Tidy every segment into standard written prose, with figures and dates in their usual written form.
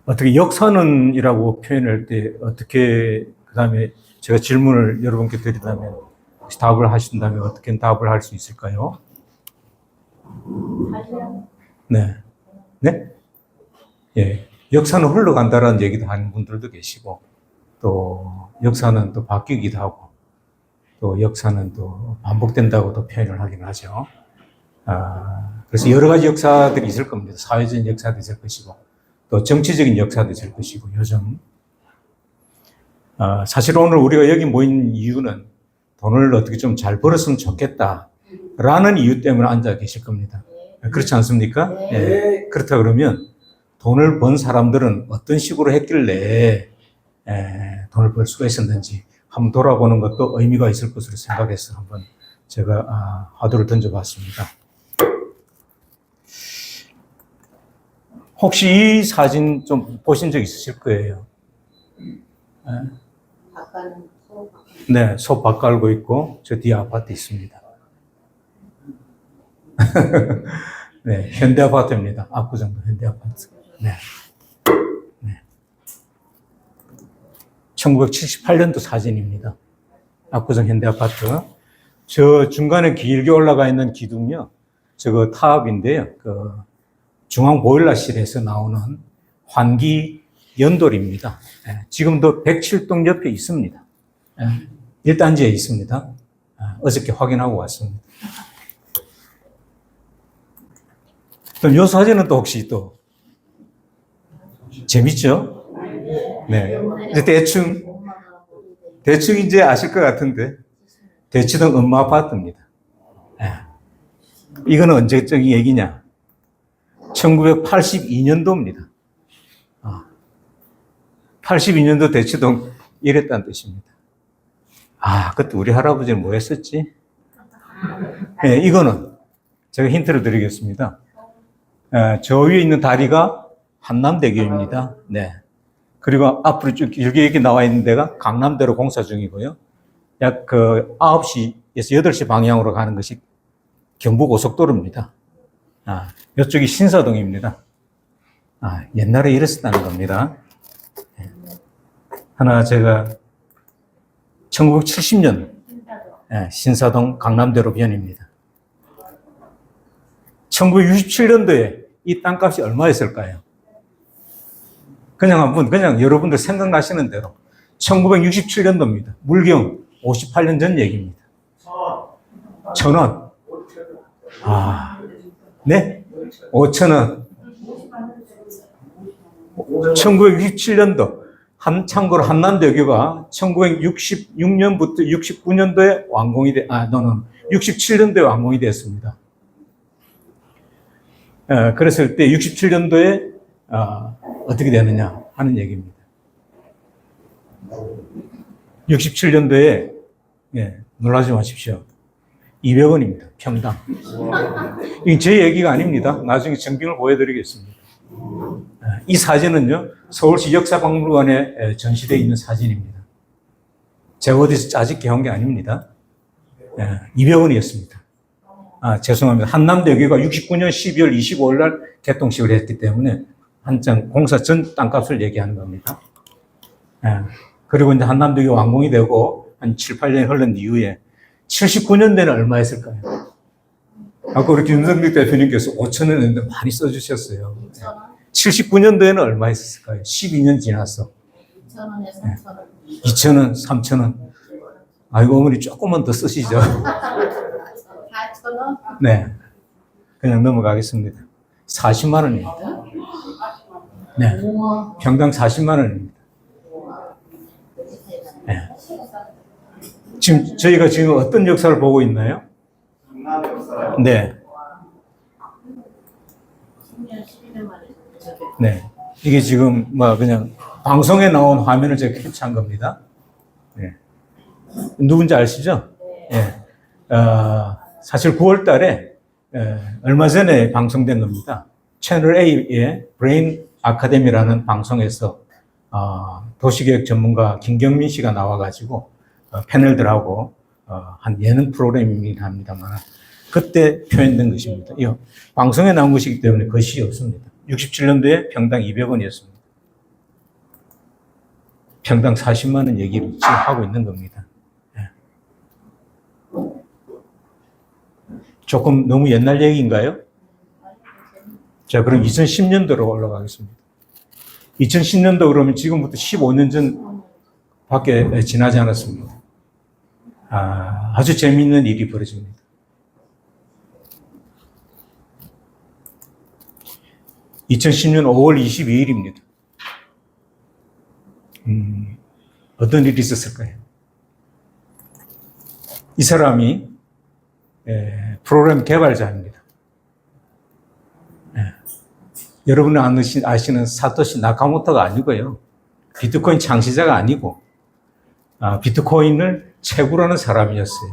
어떻게 역사는이라고 표현할 때 어떻게, 그 다음에 제가 질문을 여러분께 드리다면 혹시 답을 하신다면 어떻게 답을 할 수 있을까요? 네. 네? 예. 역사는 흘러간다라는 얘기도 하는 분들도 계시고, 또 역사는 또 바뀌기도 하고, 또 역사는 또 반복된다고도 표현을 하긴 하죠. 그래서 여러 가지 역사들이 있을 겁니다. 사회적인 역사도 있을 것이고, 또 정치적인 역사도 있을 것이고, 요즘. 사실 오늘 우리가 여기 모인 이유는 돈을 어떻게 좀 잘 벌었으면 좋겠다라는 이유 때문에 앉아 계실 겁니다. 그렇지 않습니까? 네. 그렇다 그러면 돈을 번 사람들은 어떤 식으로 했길래 돈을 벌 수가 있었는지 한번 돌아보는 것도 의미가 있을 것으로 생각해서 한번 제가 화두를 던져봤습니다. 혹시 이 사진 좀 보신 적 있으실 거예요. 네, 소 밥 깔고 있고 저 뒤에 아파트 있습니다. 네, 현대 아파트입니다. 압구정도 현대 아파트. 네. 네. 1978년도 사진입니다. 압구정 현대 아파트. 저 중간에 길게 올라가 있는 기둥요, 저거 타업인데요. 그 중앙 보일러실에서 나오는 환기 연돌입니다. 네. 지금도 107동 옆에 있습니다. 네. 1단지에 있습니다. 어저께 확인하고 왔습니다. 그럼 이 사진은 또 혹시 또 재밌죠? 네. 이제 대충 이제 아실 것 같은데, 대치동 엄마 아파트입니다. 네. 이거는 언제적인 얘기냐? 1982년도입니다. 82년도 대치동 이랬다는 뜻입니다. 그때 우리 할아버지는 뭐 했었지? 네, 이거는 제가 힌트를 드리겠습니다. 저 위에 있는 다리가 한남대교입니다. 네. 그리고 앞으로 쭉 길게 이렇게 나와 있는 데가 강남대로 공사 중이고요. 약 9시에서 8시 방향으로 가는 것이 경부고속도로입니다. 이쪽이 신사동입니다. 옛날에 이랬었다는 겁니다. 네. 하나 제가 1970년 신사동 강남대로 변입니다. 1967년도에 이 땅값이 얼마였을까요? 그냥 여러분들 생각나시는 대로 1967년도입니다. 물경 58년 전 얘기입니다. 1,000원. 네? 5,000원. 1967년도. 참고로 한남대교가 1966년부터 69년도에 완공이 67년도에 완공이 됐습니다. 그랬을 때 67년도에 어떻게 되느냐 하는 얘기입니다. 67년도에 놀라지 마십시오. 200원입니다. 평당. 이게 제 얘기가 아닙니다. 나중에 증빙을 보여드리겠습니다. 이 사진은요, 서울시 역사박물관에 전시되어 있는 사진입니다. 제가 어디서 짜집게 한 게 아닙니다. 200원이었습니다. 죄송합니다. 한남대교가 69년 12월 25일 날 개통식을 했기 때문에 한창 공사 전 땅값을 얘기하는 겁니다. 그리고 이제 한남대교 완공이 되고 한 7, 8년이 흐른 이후에 79년대는 얼마였을까요? 아까 우리 김성득 대표님께서 5,000원 했는데 많이 써주셨어요. 79년도에는 얼마 있었을까요? 12년 지났어. 2,000원에 3,000원. 2,000원, 3,000원. 아이고, 어머니 조금만 더 쓰시죠. 4,000원? 네. 그냥 넘어가겠습니다. 40만 원입니다. 네. 평당 40만 원입니다. 네. 저희가 지금 어떤 역사를 보고 있나요? 네. 네. 이게 지금 그냥 방송에 나온 화면을 제가 캡처한 겁니다. 네. 누군지 아시죠? 네. 사실 9월 달에 얼마 전에 방송된 겁니다. 채널 A의 브레인 아카데미라는 방송에서 도시계획 전문가 김경민 씨가 나와가지고 패널들하고 한 예능 프로그램이긴 합니다만 그때 표현된 것입니다. 이 방송에 나온 것이기 때문에 거시 없습니다. 67년도에 평당 200원이었습니다. 평당 40만 원 얘기를 지금 하고 있는 겁니다. 예. 조금 너무 옛날 얘기인가요? 자, 그럼 2010년도로 올라가겠습니다. 2010년도 그러면 지금부터 15년 전 밖에 지나지 않았습니다. 아주 재미있는 일이 벌어집니다. 2010년 5월 22일입니다. 어떤 일이 있었을까요? 이 사람이 프로그램 개발자입니다. 여러분이 아시는 사토시 나카모토가 아니고요. 비트코인 창시자가 아니고 비트코인을 채굴하는 사람이었어요.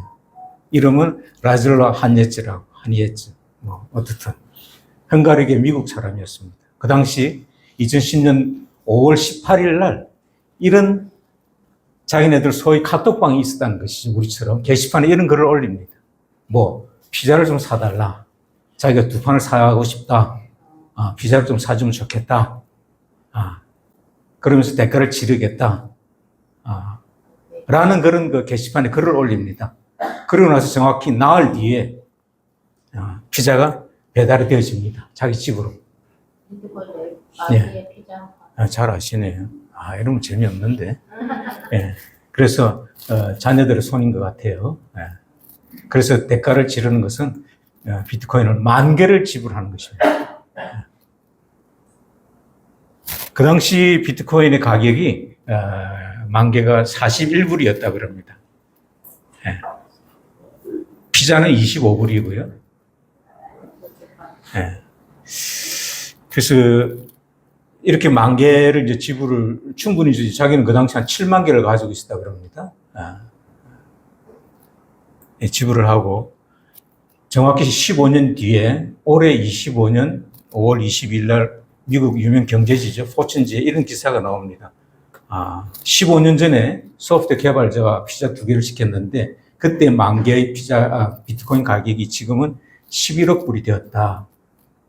이름은 라즐로 한예츠라고, 한예츠. 어떻든 헝가리계 미국 사람이었습니다. 그 당시 2010년 5월 18일 날 이런 자기네들 소위 카톡방이 있었다는 것이죠. 우리처럼 게시판에 이런 글을 올립니다. 피자를 좀 사달라. 자기가 2판을 사가고 싶다. 피자를 좀 사주면 좋겠다. 그러면서 대가를 치르겠다. 라는 그런 그 게시판에 글을 올립니다. 그러고 나서 정확히 나흘 뒤에 피자가 배달이 되어집니다. 자기 집으로. 예. 잘 아시네요. 이러면 재미없는데. 예. 그래서 자녀들의 손인 것 같아요. 예. 그래서 대가를 치르는 것은 비트코인을 10,000개를 지불하는 것입니다. 그 당시 비트코인의 가격이 10,000개가 41불이었다고 그럽니다. 예. 피자는 25불이고요. 예. 그래서 이렇게 10,000개를 이제 지불을 충분히 주지. 자기는 그 당시 한 70,000개를 가지고 있었다고 그럽니다. 예, 지불을 하고 정확히 15년 뒤에 올해 25년 5월 20일 날 미국 유명 경제지죠. 포춘지에 이런 기사가 나옵니다. 15년 전에 소프트웨어 개발자가 피자 2개를 시켰는데 그때 10,000개의 비트코인 가격이 지금은 11억 불이 되었다.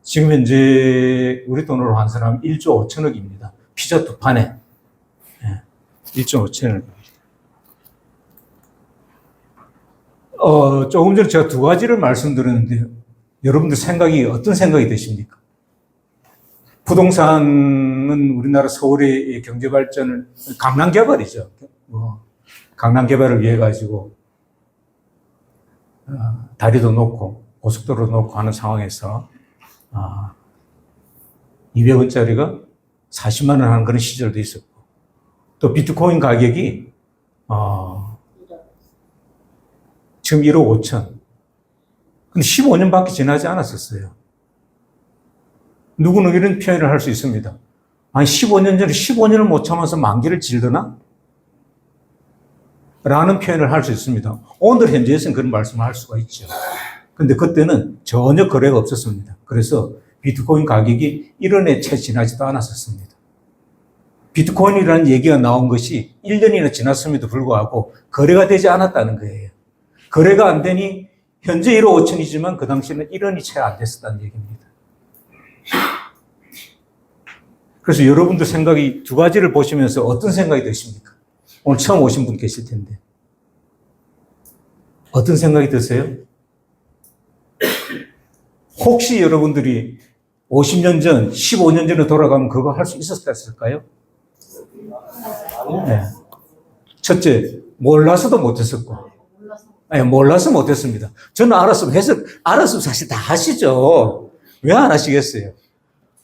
지금 현재 우리 돈으로 환산하면 1조 5천억입니다. 피자 2판에. 1조 5천억. 조금 전에 제가 2가지를 말씀드렸는데 여러분들 어떤 생각이 드십니까? 부동산은 우리나라 서울의 경제 발전을 강남 개발이죠. 강남 개발을 위해 가지고 다리도 놓고 고속도로도 놓고 하는 상황에서 200원짜리가 40만 원 하는 그런 시절도 있었고 또 비트코인 가격이 지금 1억 5천. 근데 15년밖에 지나지 않았었어요. 누구는 이런 표현을 할 수 있습니다. 15년 전에 15년을 못 참아서 10,000개를 질더나? 라는 표현을 할 수 있습니다. 오늘 현재에서는 그런 말씀을 할 수가 있죠. 근데 그때는 전혀 거래가 없었습니다. 그래서 비트코인 가격이 1원에 채 지나지도 않았었습니다. 비트코인이라는 얘기가 나온 것이 1년이나 지났음에도 불구하고 거래가 되지 않았다는 거예요. 거래가 안 되니 현재 1억 5천이지만 그 당시에는 1원이 채 안 됐었다는 얘기입니다. 그래서 여러분들 생각이 2가지를 보시면서 어떤 생각이 드십니까? 오늘 처음 오신 분 계실 텐데. 어떤 생각이 드세요? 혹시 여러분들이 50년 전, 15년 전에 돌아가면 그거 할 수 있었을까요? 네. 첫째, 몰라서도 못했었고. 몰라서 못했습니다. 저는 알았으면 사실 다 하시죠. 왜 안 하시겠어요?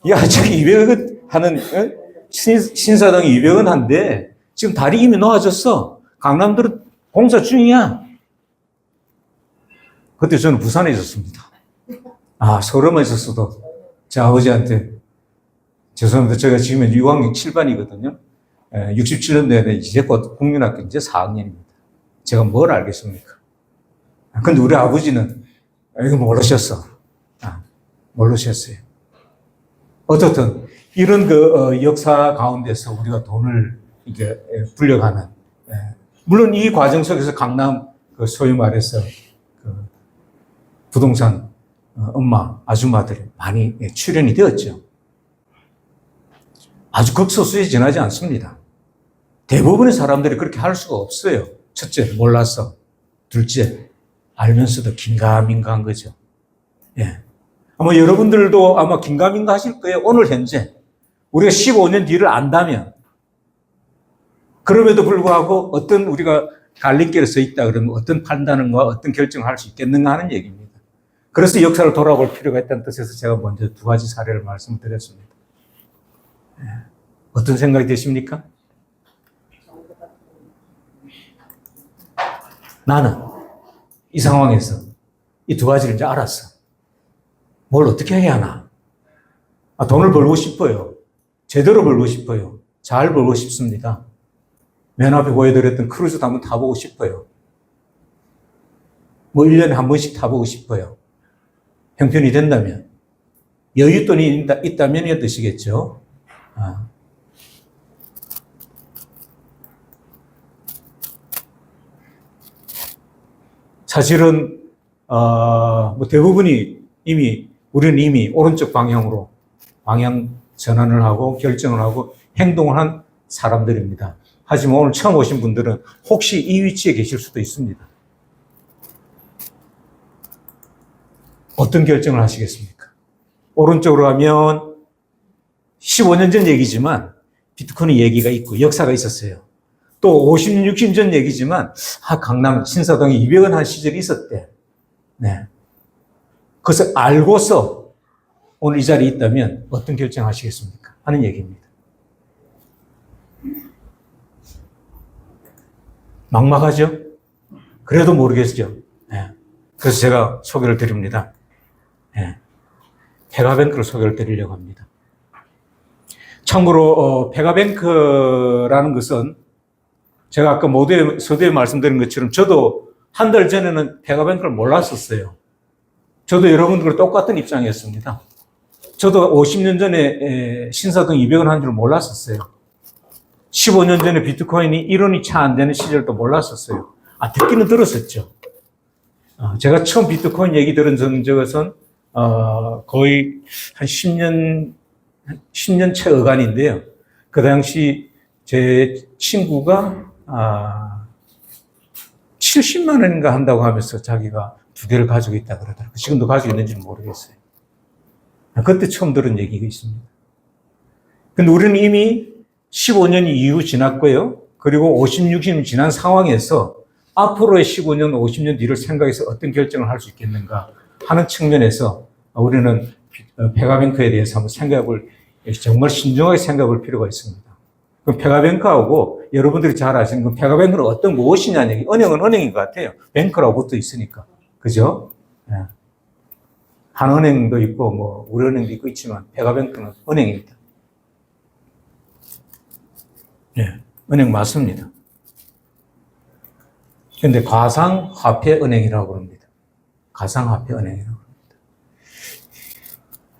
저기 200원 하는, 신사동이 200원 한데, 지금 다리 이미 놓아졌어. 강남들은 공사 중이야. 그때 저는 부산에 있었습니다. 서울에만 있었어도 제 아버지한테 죄송합니다. 제가 지금 6학년 7반이거든요. 67년도에 이제 곧 국민학교 이제 4학년입니다. 제가 뭘 알겠습니까? 근데 우리 아버지는 이거 모르셨어. 모르셨어요. 어쨌든 이런 역사 가운데서 우리가 돈을 이게 불려가는, 물론 이 과정 속에서 강남 소위 말해서 부동산 아줌마들이 많이 출연이 되었죠. 아주 극소수에 지나지 않습니다. 대부분의 사람들이 그렇게 할 수가 없어요. 첫째, 몰라서. 둘째, 알면서도 긴가민가한 거죠. 예. 아마 여러분들도 아마 긴가민가 하실 거예요. 오늘 현재. 우리가 15년 뒤를 안다면. 그럼에도 불구하고 어떤 우리가 갈림길에 서 있다 그러면 어떤 판단과 어떤 결정을 할 수 있겠는가 하는 얘기입니다. 그래서 역사를 돌아볼 필요가 있다는 뜻에서 제가 먼저 두 가지 사례를 말씀드렸습니다. 예. 어떤 생각이 드십니까? 나는 이 상황에서 이 두 가지를 이제 알았어. 뭘 어떻게 해야 하나? 돈을 벌고 싶어요. 제대로 벌고 싶어요. 잘 벌고 싶습니다. 맨 앞에 보여드렸던 크루즈도 한번 타보고 싶어요. 뭐 1년에 한 번씩 타보고 싶어요. 형편이 된다면. 여윳돈이 있다면의 뜻이겠죠. 사실은 뭐 대부분이 우리는 이미 오른쪽 방향으로 방향 전환을 하고 결정을 하고 행동을 한 사람들입니다. 하지만 오늘 처음 오신 분들은 혹시 이 위치에 계실 수도 있습니다. 어떤 결정을 하시겠습니까? 오른쪽으로 가면 15년 전 얘기지만 비트코인 얘기가 있고 역사가 있었어요. 또 50년, 60년 전 얘기지만 강남 신사동에 200원 한 시절이 있었대. 네. 그것을 알고서 오늘 이 자리에 있다면 어떤 결정하시겠습니까? 하는 얘기입니다. 막막하죠? 그래도 모르겠죠. 네. 그래서 제가 소개를 드립니다. 네. 페가뱅크를 소개를 드리려고 합니다. 참고로 페가뱅크라는 것은 제가 아까 서두에 말씀드린 것처럼 저도 한 달 전에는 페가뱅크를 몰랐었어요. 저도 여러분들과 똑같은 입장이었습니다. 저도 50년 전에 신사동 200원 한 줄 몰랐었어요. 15년 전에 비트코인이 1원이 채 안 되는 시절도 몰랐었어요. 듣기는 들었었죠. 제가 처음 비트코인 얘기 들은 적은 거의 한 10년 채 어간인데요. 그 당시 제 친구가 70만 원인가 한다고 하면서 자기가 두 개를 가지고 있다 그러더라고요. 지금도 가지고 있는지는 모르겠어요. 그때 처음 들은 얘기가 있습니다. 근데 우리는 이미 15년 이후 지났고요. 그리고 50, 60년 지난 상황에서 앞으로의 15년, 50년 뒤를 생각해서 어떤 결정을 할 수 있겠는가 하는 측면에서 우리는 페가뱅크에 대해서 한번 정말 신중하게 생각해 볼 필요가 있습니다. 그럼 페가뱅크하고 여러분들이 잘 아시는 건 페가뱅크는 무엇이냐는 얘기. 은행은 은행인 것 같아요. 뱅크라고 붙어 있으니까. 그죠? 네. 한은행도 있고, 우리은행도 있고 있지만, 페가뱅크는 은행입니다. 네. 은행 맞습니다. 근데 가상화폐은행이라고 합니다. 가상화폐은행이라고 합니다.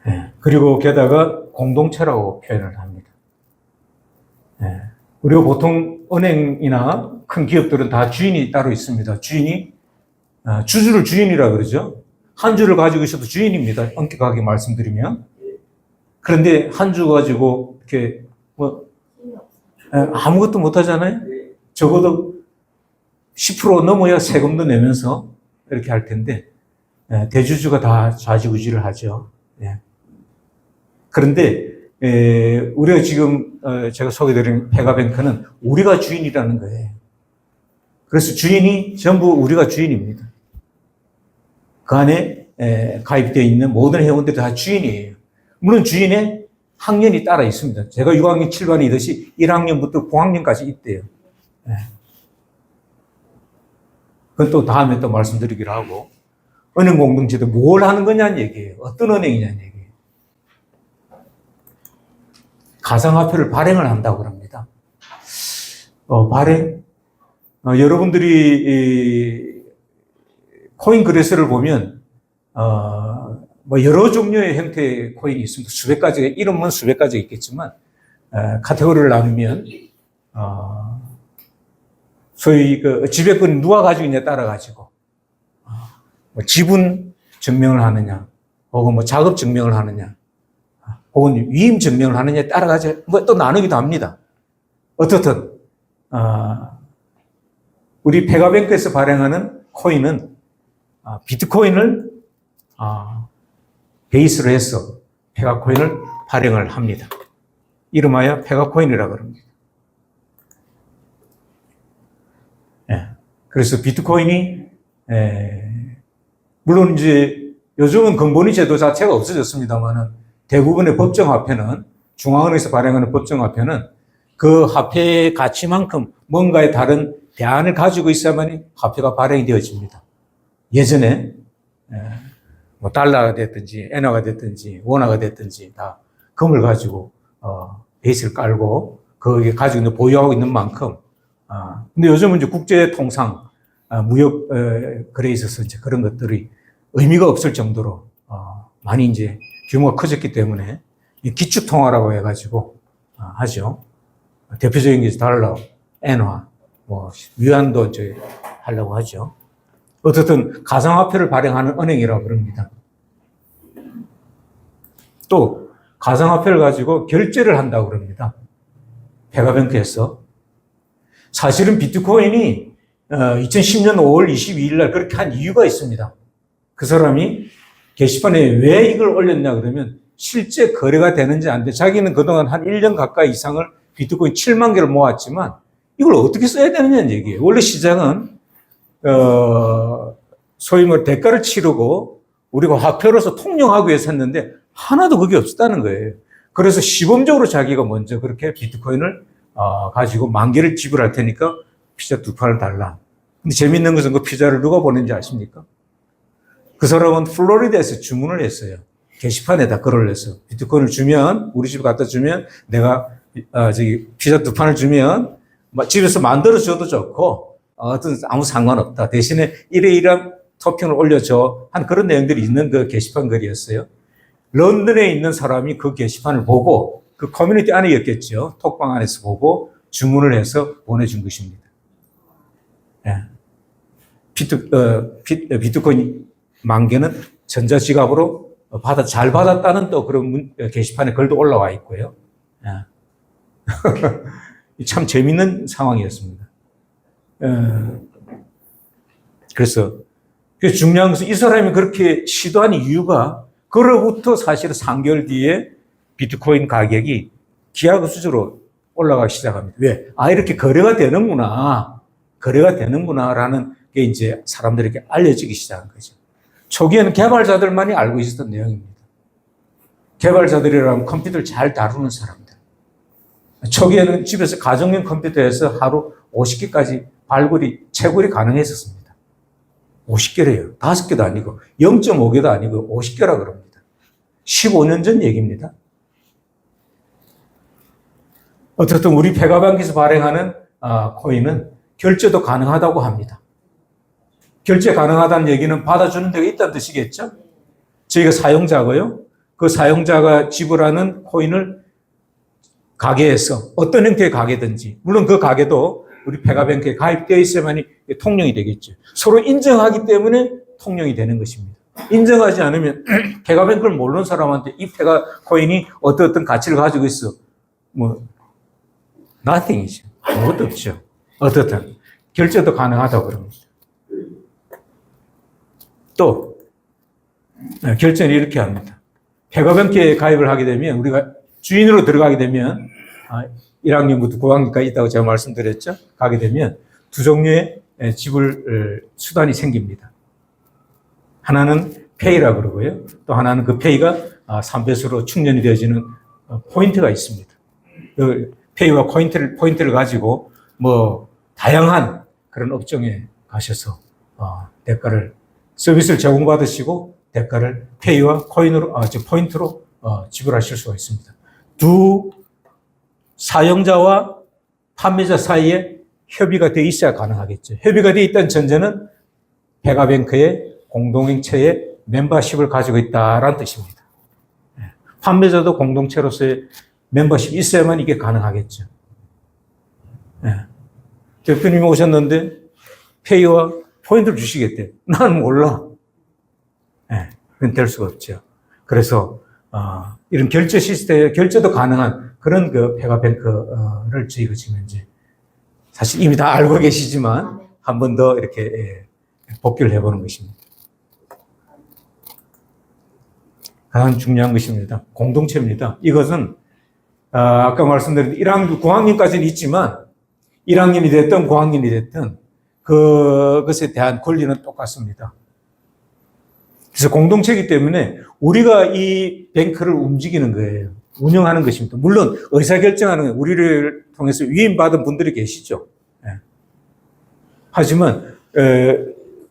네. 그리고 게다가 공동체라고 표현을 합니다. 네. 그리고 보통 은행이나 큰 기업들은 다 주인이 따로 있습니다. 주주를 주인이라 그러죠. 한 주를 가지고 있어도 주인입니다. 엄격하게 말씀드리면. 그런데 한 주 가지고 이렇게 아무것도 못 하잖아요. 적어도 10% 넘어야 세금도 내면서 이렇게 할 텐데 대주주가 다 좌지우지를 하죠. 그런데 우리가 지금 제가 소개드린 페가뱅크는 우리가 주인이라는 거예요. 그래서 주인이 전부 우리가 주인입니다. 그 안에 가입되어 있는 모든 회원들이 다 주인이에요. 물론 주인의 학년이 따라 있습니다. 제가 6학년 7반이듯이 1학년부터 9학년까지 있대요. 그건 또 다음에 또 말씀드리기로 하고, 은행 공동체도 뭘 하는 거냐는 얘기예요. 어떤 은행이냐는 얘기예요. 가상화폐를 발행을 한다고 합니다. 발행? 여러분들이 코인 거래소를 보면 여러 종류의 형태의 코인이 있습니다. 수백 가지가, 이름은 수백 가지가 있겠지만 카테고리를 나누면 소위 지배권 누가 가지고 있냐에 따라 가지고 지분 증명을 하느냐, 혹은 작업 증명을 하느냐, 혹은 위임 증명을 하느냐에 따라 가지고 또 나누기도 합니다. 어떻든 우리 페가뱅크에서 발행하는 코인은 비트코인을 베이스로 해서 페가코인을 발행을 합니다. 이름하여 페가코인이라고 합니다. 예. 그래서 비트코인이 물론 이제 요즘은 근본위 제도 자체가 없어졌습니다만은 대부분의 법정화폐는 중앙은행에서 발행하는 법정화폐는 그 화폐의 가치만큼 뭔가의 다른 대안을 가지고 있어야만 화폐가 발행이 되어집니다. 예전에 뭐 달러가 됐든지 엔화가 됐든지 원화가 됐든지 다 금을 가지고 베이스를 깔고 거기에 가지고 있는 보유하고 있는 만큼 근데 요즘은 이제 국제 통상 무역 거래에 있어서 이제 그런 것들이 의미가 없을 정도로 많이 이제 규모가 커졌기 때문에 기축 통화라고 해가지고 하죠. 대표적인 게 달러, 엔화, 뭐 위안도 이제 하려고 하죠. 어쨌든 가상화폐를 발행하는 은행이라고 그럽니다. 또 가상화폐를 가지고 결제를 한다고 그럽니다. 페가뱅크에서. 사실은 비트코인이 2010년 5월 22일 날 그렇게 한 이유가 있습니다. 그 사람이 게시판에 왜 이걸 올렸냐 그러면 실제 거래가 되는지 안 돼. 자기는 그동안 한 1년 가까이 이상을 비트코인 7만 개를 모았지만 이걸 어떻게 써야 되느냐는 얘기예요. 원래 시장은 소위 뭐 대가를 치르고 우리가 화폐로서 통용하기 위해서 했는데 하나도 그게 없었다는 거예요. 그래서 시범적으로 자기가 먼저 그렇게 비트코인을 가지고 10,000개를 지불할 테니까 피자 2판을 달라. 근데 재밌는 것은 그 피자를 누가 보낸지 아십니까? 그 사람은 플로리다에서 주문을 했어요. 게시판에다 글을 내서 비트코인을 주면 우리 집에 갖다 주면 내가 피자 2판을 주면 집에서 만들어 줘도 좋고 어떤 아무 상관없다. 대신에 이러이러한 토핑을 올려줘 한 그런 내용들이 있는 그 게시판 글이었어요. 런던에 있는 사람이 그 게시판을 보고 그 커뮤니티 안에였겠죠. 톡방 안에서 보고 주문을 해서 보내준 것입니다. 예. 비트코인 10,000개는 전자지갑으로 잘 받았다는 또 그런 게시판에 글도 올라와 있고요. 예. 참 재밌는 상황이었습니다. 그래서 중요한 것은 이 사람이 그렇게 시도한 이유가 그로부터 사실은 3개월 뒤에 비트코인 가격이 기하급수적으로 올라가기 시작합니다. 왜? 이렇게 거래가 되는구나. 거래가 되는구나라는 게 이제 사람들에게 알려지기 시작한 거죠. 초기에는 개발자들만이 알고 있었던 내용입니다. 개발자들이라면 컴퓨터를 잘 다루는 사람들. 초기에는 집에서 가정용 컴퓨터에서 하루 50개까지 채굴이 가능했었습니다. 50개래요. 5개도 아니고 0.5개도 아니고 50개라 그럽니다. 15년 전 얘기입니다. 어쨌든 우리 페가뱅크에서 발행하는 코인은 결제도 가능하다고 합니다. 결제 가능하다는 얘기는 받아주는 데가 있다는 뜻이겠죠? 저희가 사용자고요. 그 사용자가 지불하는 코인을 가게에서 어떤 형태의 가게든지 물론 그 가게도 우리 페가뱅크에 가입되어 있어야만 통용이 되겠죠. 서로 인정하기 때문에 통용이 되는 것입니다. 인정하지 않으면 페가뱅크를 모르는 사람한테 이 페가코인이 어떤 가치를 가지고 있어. nothing이죠. 아무것도 없죠. 어떻든 결제도 가능하다고 그럽니다. 또 결제는 이렇게 합니다. 페가뱅크에 가입을 하게 되면 우리가 주인으로 들어가게 되면 1학년부터 9학년까지 있다고 제가 말씀드렸죠. 가게 되면 두 종류의 지불 수단이 생깁니다. 하나는 페이라고 그러고요. 또 하나는 그 페이가 3배수로 충전이 되어지는 포인트가 있습니다. 그 페이와 포인트를 가지고 다양한 그런 업종에 가셔서 서비스를 제공받으시고 대가를 페이와 포인트로 지불하실 수가 있습니다. 두 사용자와 판매자 사이에 협의가 되어 있어야 가능하겠죠. 협의가 되어 있다는 전제는 페가뱅크의 공동체의 멤버십을 가지고 있다라는 뜻입니다. 판매자도 공동체로서의 멤버십이 있어야만 이게 가능하겠죠. 대표님이 오셨는데 페이와 포인트를 주시겠대. 나는 몰라. 그건 될 수가 없죠. 그래서 이런 결제 시스템, 결제도 가능한 그런 그 페가뱅크를 저희가 지금 이제 사실 이미 다 알고 계시지만 아, 네. 한 번 더 이렇게 복귀를 해보는 것입니다. 가장 중요한 것입니다. 공동체입니다. 이것은 아까 말씀드린 1학년, 9학년까지는 있지만 1학년이 됐든 9학년이 됐든 그것에 대한 권리는 똑같습니다. 그래서 공동체이기 때문에 우리가 이 뱅크를 움직이는 거예요. 운영하는 것입니다. 물론 의사결정하는 우리를 통해서 위임받은 분들이 계시죠. 하지만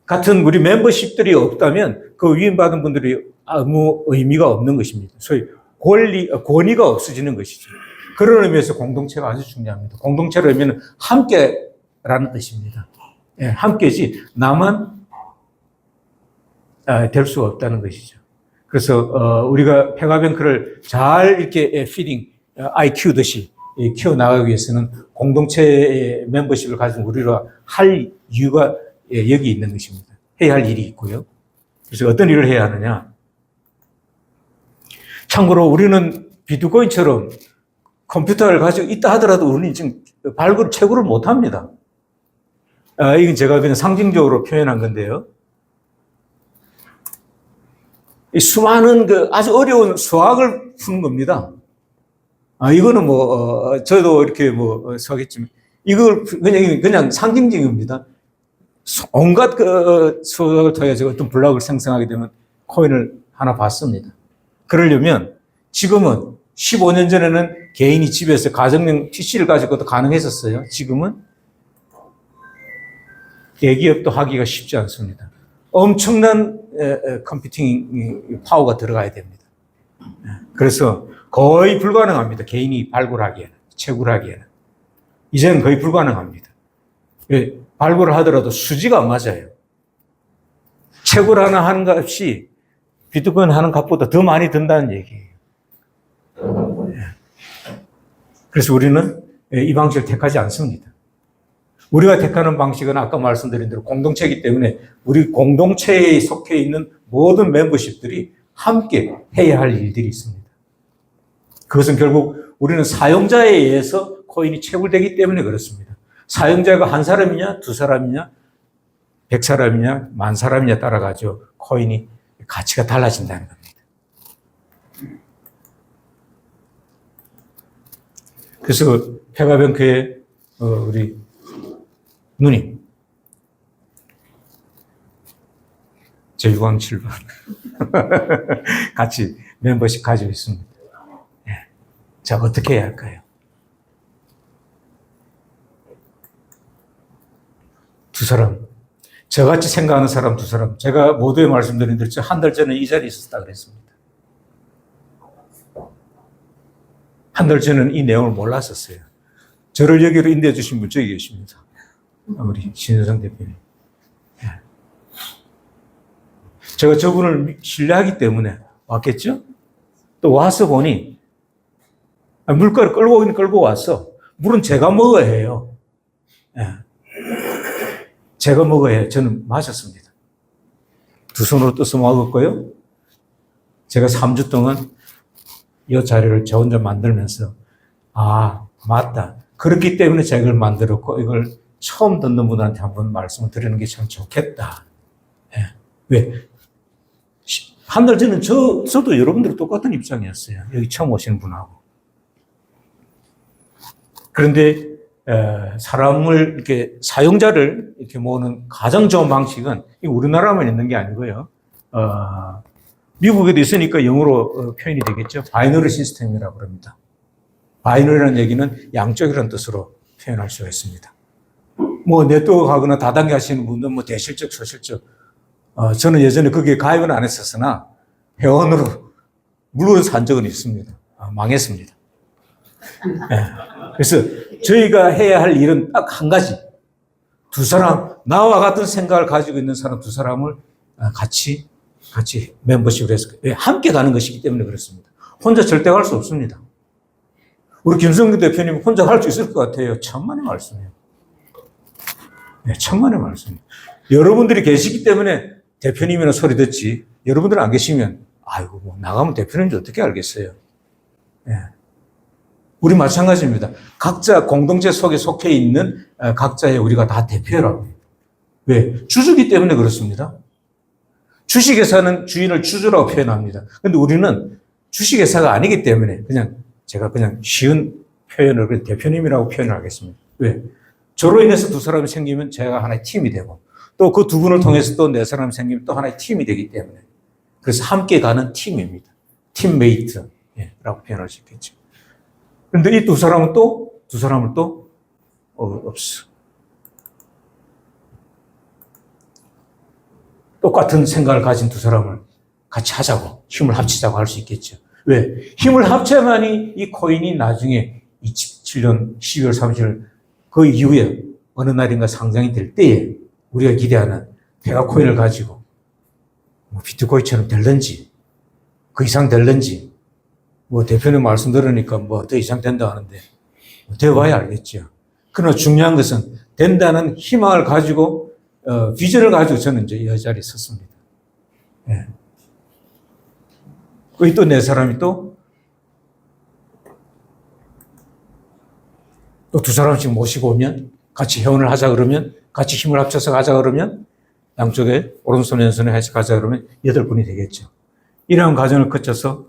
같은 우리 멤버십들이 없다면 그 위임받은 분들이 아무 의미가 없는 것입니다. 소위 권위가 없어지는 것이죠. 그런 의미에서 공동체가 아주 중요합니다. 공동체를 의미는 함께라는 뜻입니다. 함께지 나만 될 수가 없다는 것이죠. 그래서 우리가 페가뱅크를 잘 이렇게 피딩, 아이 키우듯이 키워나가기 위해서는 공동체의 멤버십을 가진 우리가 할 이유가 여기 있는 것입니다. 해야 할 일이 있고요. 그래서 어떤 일을 해야 하느냐. 참고로 우리는 비트코인처럼 컴퓨터를 가지고 있다 하더라도 우리는 지금 채굴을 못 합니다. 이건 제가 그냥 상징적으로 표현한 건데요. 이 수많은 아주 어려운 수학을 푸는 겁니다. 이거는 저도 이렇게 서겠지만, 이걸 그냥 상징적입니다. 온갖 수학을 통해서 어떤 블록을 생성하게 되면 코인을 하나 받습니다. 그러려면 지금은 15년 전에는 개인이 집에서 가정용 PC를 가지고도 가능했었어요. 지금은 대기업도 하기가 쉽지 않습니다. 엄청난 컴퓨팅 파워가 들어가야 됩니다. 그래서 거의 불가능합니다. 개인이 발굴하기에는, 채굴하기에는. 이제는 거의 불가능합니다. 발굴을 하더라도 수지가 안 맞아요. 채굴 하나 하는 값이 비트코인 하는 값보다 더 많이 든다는 얘기예요. 그래서 우리는 이 방식을 택하지 않습니다. 우리가 택하는 방식은 아까 말씀드린 대로 공동체이기 때문에 우리 공동체에 속해 있는 모든 멤버십들이 함께 해야 할 일들이 있습니다. 그것은 결국 우리는 사용자에 의해서 코인이 채굴되기 때문에 그렇습니다. 사용자가 한 사람이냐, 두 사람이냐, 100사람이냐, 10,000사람이냐 따라가지고 코인이 가치가 달라진다는 겁니다. 그래서 페가뱅크의 우리 누님, 제6왕 7번 같이 멤버십 가지고 있습니다. 자, 어떻게 해야 할까요? 두 사람, 저같이 생각하는 사람 두 사람, 제가 모두에 말씀드린 대로 한 달 전에 이 자리에 있었다 그랬습니다. 한 달 전에는 이 내용을 몰랐었어요. 저를 여기로 인도해 주신 분 저기 계십니다. 우리 신혜성 대표님. 제가 저분을 신뢰하기 때문에 왔겠죠? 또 와서 보니 물가를 끌고 왔어. 물은 제가 먹어야 해요. 제가 먹어야 해요. 저는 마셨습니다. 두 손으로 떠서 먹었고요. 제가 3주 동안 이 자료를 저 혼자 만들면서 맞다. 그렇기 때문에 제가 이걸 만들었고 이걸 처음 듣는 분한테 한번 말씀을 드리는 게 참 좋겠다. 왜? 한 달 전에 저도 여러분들 똑같은 입장이었어요. 여기 처음 오시는 분하고. 그런데 사람을 이렇게 사용자를 이렇게 모으는 가장 좋은 방식은 우리나라만 있는 게 아니고요. 미국에도 있으니까 영어로 표현이 되겠죠. 바이너리 시스템이라고 그럽니다. 바이너리라는 얘기는 양쪽이라는 뜻으로 표현할 수가 있습니다. 네트워크 하거나 다단계 하시는 분들은 대실적, 소실적. 저는 예전에 거기에 가입은 안 했었으나 회원으로 물론 산 적은 있습니다. 망했습니다. 그래서 저희가 해야 할 일은 딱 한 가지. 두 사람, 나와 같은 생각을 가지고 있는 사람 두 사람을 같이 멤버십을 해서 함께 가는 것이기 때문에 그렇습니다. 혼자 절대 갈 수 없습니다. 우리 김성규 대표님 혼자 갈 수 있을 것 같아요. 천만의 말씀이에요. 천만의 말씀이에요. 여러분들이 계시기 때문에 대표님이나 소리 듣지. 여러분들 안 계시면 나가면 대표님인지 어떻게 알겠어요. 우리 마찬가지입니다. 각자 공동체 속에 속해 있는 각자의 우리가 다 대표라고. 왜? 주주기 때문에 그렇습니다. 주식회사는 주인을 주주라고 표현합니다. 근데 우리는 주식회사가 아니기 때문에 제가 쉬운 표현을 대표님이라고 표현을 하겠습니다. 왜? 저로 인해서 두 사람이 생기면 제가 하나의 팀이 되고 또 그 두 분을 통해서 또 네 사람이 생기면 또 하나의 팀이 되기 때문에 그래서 함께 가는 팀입니다. 팀메이트라고 표현할 수 있겠죠. 그런데 이 두 사람을 또 없어. 똑같은 생각을 가진 두 사람을 같이 하자고, 힘을 합치자고 할 수 있겠죠. 왜? 힘을 합쳐야만이 이 코인이 나중에 27년 12월 30일 그 이후에 어느 날인가 상장이 될 때에 우리가 기대하는 페가 코인을 가지고 뭐 비트코인처럼 될런지, 그 이상 될런지, 뭐 대표님 말씀 들으니까 뭐 더 이상 된다 하는데 되어봐야 알겠죠. 그러나 중요한 것은 된다는 희망을 가지고 비전을 가지고 저는 이제 이 자리에 섰습니다. 예. 거기 또 네 사람이 또 두 사람씩 모시고 오면 같이 회원을 하자 그러면 같이 힘을 합쳐서 가자 그러면 양쪽에 오른손 왼손에 해서 가자 그러면 8분이 되겠죠. 이러한 과정을 거쳐서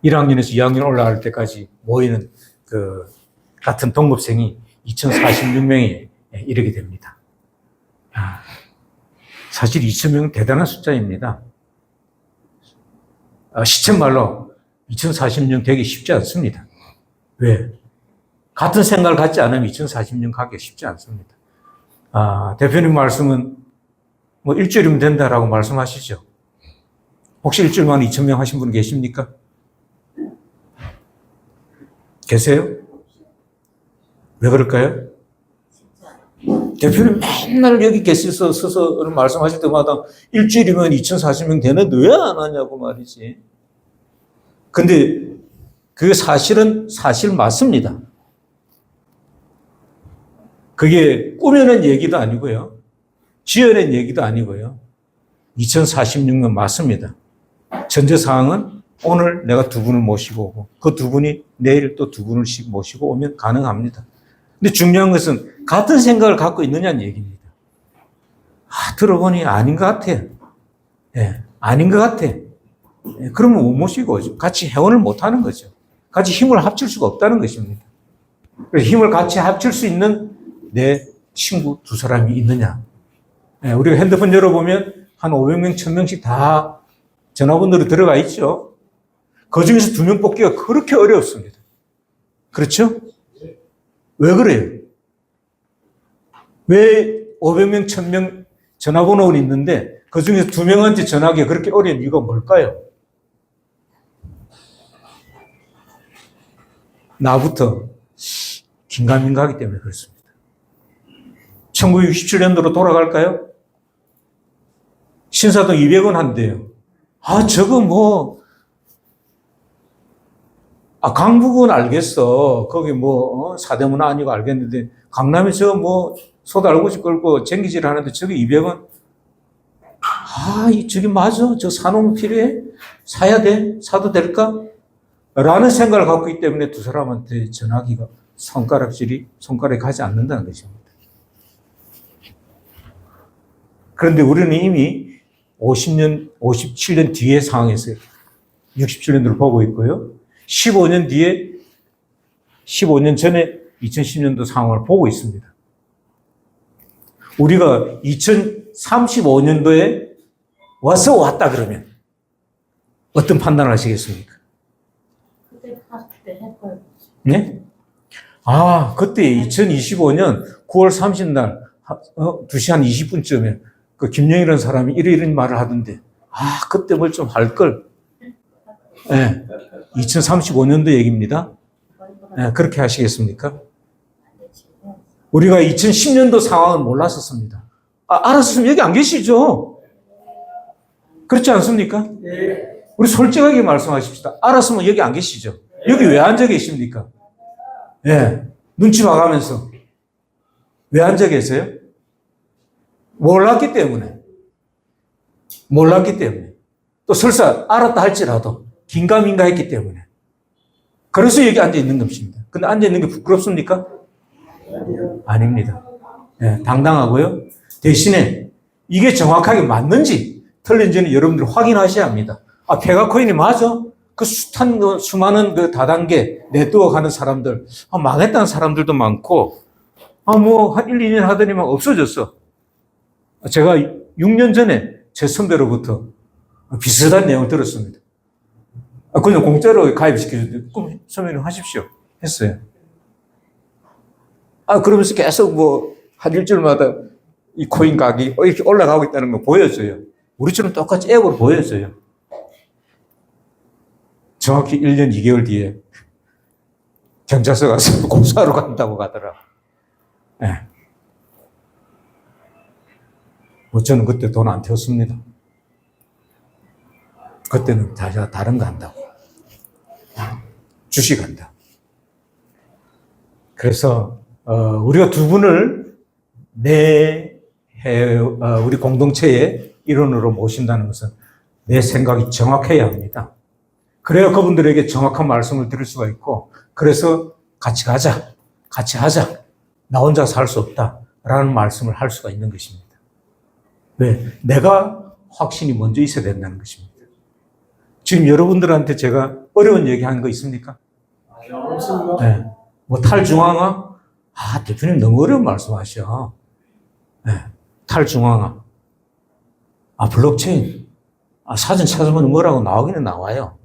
1학년에서 2학년 올라갈 때까지 모이는 그 같은 동급생이 2046명에 이르게 됩니다. 사실 2000명은 대단한 숫자입니다. 시쳇말로 2046명 되기 쉽지 않습니다. 왜? 같은 생각을 갖지 않으면 2046년 가기가 쉽지 않습니다. 대표님 말씀은 뭐 일주일이면 된다라고 말씀하시죠. 혹시 일주일 만에 2000명 하신 분 계십니까? 계세요? 왜 그럴까요? 대표님 맨날 여기 계셔서 서서 말씀하실 때마다 일주일이면 2040명 되는데 왜 안 하냐고 말이지. 근데 그 사실은 사실 맞습니다. 그게 꾸며낸 얘기도 아니고요. 지어낸 얘기도 아니고요. 2046년 맞습니다. 전제 사항은 오늘 내가 두 분을 모시고 오고 그 두 분이 내일 또 두 분을씩 모시고 오면 가능합니다. 근데 중요한 것은 같은 생각을 갖고 있느냐는 얘기입니다. 들어보니 아닌 것 같아. 예, 아닌 것 같아. 예, 그러면 못 모시고 같이 회원을 못 하는 거죠. 같이 힘을 합칠 수가 없다는 것입니다. 그래서 힘을 같이 합칠 수 있는 내 친구 두 사람이 있느냐. 예, 우리가 핸드폰 열어보면 한 500명, 1000명씩 다 전화번호로 들어가 있죠. 그 중에서 2명 뽑기가 그렇게 어렵습니다. 그렇죠? 왜 그래요? 왜 500명, 1000명 전화번호는 있는데 그 중에서 2명한테 전화하기가 그렇게 어려운 이유가 뭘까요? 나부터 긴가민가 하기 때문에 그렇습니다. 1967년도로 돌아갈까요? 신사동 200원 한대요. 저거 뭐, 강북은 알겠어. 거기 뭐, 사대문화 아니고 알겠는데, 강남에 저 뭐, 소달구지 끌고 쟁기질 하는데 저게 200원? 저기 맞아. 저 사놓으면 필요해? 사야 돼? 사도 될까? 라는 생각을 갖고 있기 때문에 두 사람한테 전화기가 손가락이 가지 않는다는 것입니다. 그런데 우리는 이미 50년, 57년 뒤의 상황에서 67년도를 보고 있고요. 15년 뒤에, 15년 전에 2010년도 상황을 보고 있습니다. 우리가 2035년도에 왔다 그러면 어떤 판단을 하시겠습니까? 그때 해볼. 네? 그때 2025년 9월 30날 2시 한 20분쯤에 그 김영이라는 사람이 이런 말을 하던데, 그때 뭘 좀 할 걸. 네. 2035년도 얘기입니다. 네, 그렇게 하시겠습니까? 우리가 2010년도 상황은 몰랐었습니다. 알았으면 여기 안 계시죠? 그렇지 않습니까? 네. 우리 솔직하게 말씀하십시다. 알았으면 여기 안 계시죠? 여기 왜 앉아 계십니까? 예. 네. 눈치 봐가면서. 왜 앉아 계세요? 몰랐기 때문에. 또 설사 알았다 할지라도 긴가민가 했기 때문에. 그래서 여기 앉아 있는 것입니다. 근데 앉아 있는 게 부끄럽습니까? 아닙니다. 예, 당당하고요. 대신에 이게 정확하게 맞는지 틀린지는 여러분들이 확인하셔야 합니다. 아, 페가코인이 맞아? 그 수많은 그 다단계 네트워크 하는 사람들, 망했다는 사람들도 많고, 한 1, 2년 하더니만 없어졌어. 제가 6년 전에 제 선배로부터 비슷한 내용을 들었습니다. 그냥 공짜로 가입시켜줬는데, 그럼 선배님 하십시오. 했어요. 그러면서 계속 한 일주일마다 이 코인 가격이 이렇게 올라가고 있다는 거 보여줘요. 우리처럼 똑같이 앱으로 보여줘요. 정확히 1년 2개월 뒤에 경찰서 가서 공사하러 간다고 가더라고. 네. 저는 그때 돈 안 태웠습니다. 그때는 제가 다른 거 한다고. 주식 한다. 그래서, 우리가 두 분을 우리 공동체의 일원으로 모신다는 것은 내 생각이 정확해야 합니다. 그래야 그분들에게 정확한 말씀을 드릴 수가 있고, 그래서 같이 가자, 같이 하자, 나 혼자 살 수 없다 라는 말씀을 할 수가 있는 것입니다. 왜? 내가 확신이 먼저 있어야 된다는 것입니다. 지금 여러분들한테 제가 어려운 얘기 하는 거 있습니까? 네. 탈중앙화? 대표님 너무 어려운 말씀 하셔. 네. 탈중앙화. 블록체인. 사진 찾아보면 뭐라고 나오기는 나와요.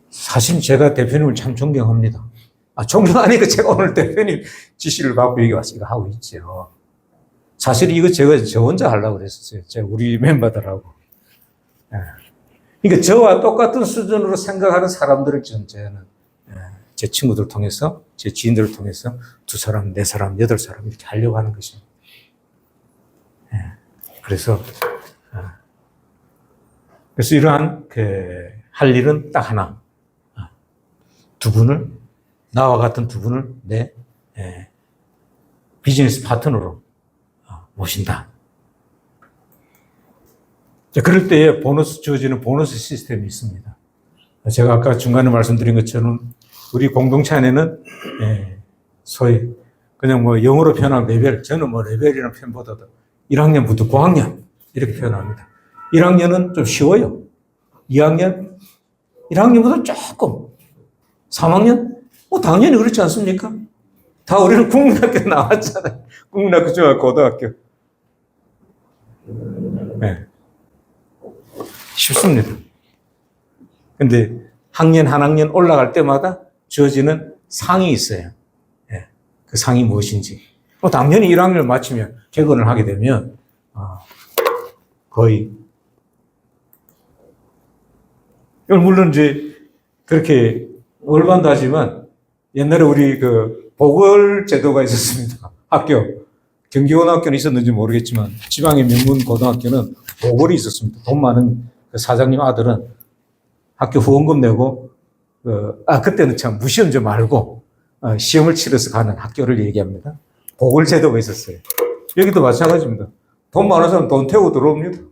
사실 제가 대표님을 참 존경합니다. 존경하니까 제가 오늘 대표님 지시를 받고 여기 와서 이거 하고 있죠. 사실 이거 제가 저 혼자 하려고 그랬었어요. 제가 우리 멤버들하고. 그러니까 저와 똑같은 수준으로 생각하는 사람들을 저는 제 친구들 통해서, 제 지인들을 통해서 2사람, 4사람, 8사람 이렇게 하려고 하는 것입니다. 그래서 이러한 할 일은 딱 하나. 나와 같은 두 분을 내 비즈니스 파트너로 모신다. 그럴 때에 주어지는 보너스 시스템이 있습니다. 제가 아까 중간에 말씀드린 것처럼 우리 공동체 안에는 소위 그냥 영어로 표현한 레벨, 저는 레벨이라는 표현보다도 1학년부터 9학년 이렇게 표현합니다. 1학년은 좀 쉬워요. 2학년, 1학년보다 조금. 3학년? 당연히 그렇지 않습니까? 다 우리는 국민학교 나왔잖아요. 국민학교, 중학교, 고등학교. 네. 쉽습니다. 근데 학년, 한 학년 올라갈 때마다 주어지는 상이 있어요. 네. 그 상이 무엇인지. 당연히 1학년을 마치면, 개근을 하게 되면, 거의, 물론 그렇게 얼반도 하지만, 옛날에 우리 보궐제도가 있었습니다. 경기고등학교는 있었는지 모르겠지만, 지방의 명문 고등학교는 보궐이 있었습니다. 돈 많은 사장님 아들은 학교 후원금 내고, 그때는 참 무시험 좀 말고, 시험을 치러서 가는 학교를 얘기합니다. 보궐제도가 있었어요. 여기도 마찬가지입니다. 돈 많은 사람 돈 태우고 들어옵니다.